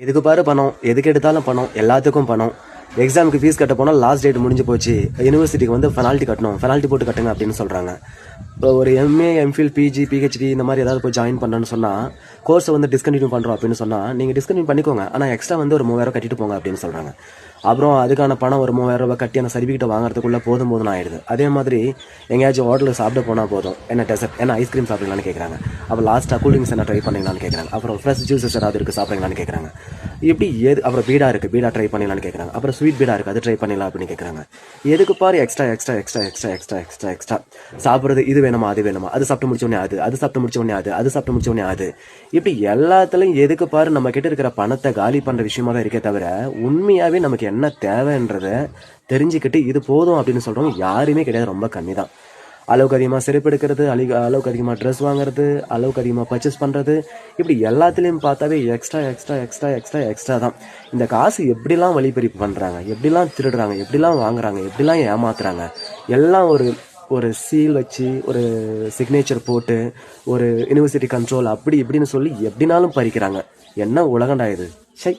எதுக்கு பாரு பணம், எதுக்கு எடுத்தாலும் பணம், எல்லாத்துக்கும் பணம். எக்ஸாமுக்கு ஃபீஸ் கட்ட போனால் லாஸ்ட் டேட் முடிஞ்சு போச்சு, யூனிவர்சிட்டிக்கு வந்து பெனால்ட்டி கட்டணும், பெனால்ட்டி போட்டு கட்டுங்க அப்படின்னு சொல்கிறாங்க. இப்போ ஒரு எம்ஏ, எம்ஃபில், பிஜி, பிஹெச்டி இந்த மாதிரி ஏதாவது போய் ஜாயின் பண்ணணும்னு சொன்னால் கோர்ஸை வந்து டிஸ்கண்டினியூ பண்ணுறோம் அப்படின்னு சொன்னால் நீங்கள் டிஸ்கண்டினியூ பண்ணிக்கோங்க, ஆனால் எக்ஸ்ட்ரா வந்து ஒரு 3000 கட்டிட்டு போங்க அப்படின்னு சொல்கிறாங்க. அப்புறம் அதுக்கான பணம் ஒரு 3000 கட்டி அந்த சர்டிஃபிகேட் வாங்குறதுக்குள்ளே போதும் ஆயிடுது. அதே மாதிரி எங்கேயாச்சும் ஹோட்டலுக்கு சாப்பிட போனால் போதும், என்ன டெசர்ட், என்ன ஐஸ்கிரீம் சாப்பிடலான்னு கேட்குறாங்க. அப்புறம் லாஸ்ட்டாக கூல்ட்ரிங்க்ஸ் என்ன ட்ரை பண்ணிங்களான்னு கேட்குறாங்க. அப்புறம் ஃப்ரெஷ் ஜூஸஸ் ஏதாவது இருக்குது சாப்பிட்றீங்களான்னு கேட்குறாங்க. இப்படி அப்புறம் பீடா இருக்குது, பீடா ட்ரை பண்ணலான்னு கேட்குறாங்க. அப்புறம் ஸ்வீட் பீடா இருக்குது, அது ட்ரை பண்ணலாம் அப்படின்னு கேட்குறாங்க. எதுக்கு பாரு extra extra extra extra extra extra extra சாப்பிட்றது, இது வேணுமா அது வேணுமா, அது சாப்பிட்டு முடிச்ச உடனே அது சாப்பிட்டு முடிச்ச உடனே அது சாப்பிட்டு முடிச்ச உடனே அது, இப்படி எல்லாத்துலையும் எதுக்கு பாரு நம்ம கிட்ட இருக்கிற பணத்தை காலி பண்ணுற விஷயமா தான் இருக்கே தவிர உண்மையாகவே நமக்கு என்ன தேவைன்றத தெரிஞ்சுக்கிட்டு இது போதும் அப்படின்னு சொல்கிறவங்க யாருமே கிடையாது, ரொம்ப கம்மி தான். அளவுக்கு அதிகமாக செருப்பு எடுக்கிறது, அளவுக்கு அதிகமாக ட்ரெஸ் வாங்குறது, அளவுக்கு அதிகமாக பர்ச்சேஸ் பண்ணுறது, இப்படி எல்லாத்துலேயும் பார்த்தாவே extra extra extra extra extra தான். இந்த காசு எப்படிலாம் வழிப்பறிப்பு பண்ணுறாங்க, எப்படிலாம் திருடுறாங்க, எப்படிலாம் வாங்குறாங்க, எப்படிலாம் ஏமாத்துறாங்க, எல்லாம் ஒரு சீல் வச்சு ஒரு சிக்னேச்சர் போட்டு ஒரு யூனிவர்சிட்டி கண்ட்ரோல் அப்படி இப்படின்னு சொல்லி எப்படினாலும் பறிக்கிறாங்க. என்ன உலகண்டா இது, சை.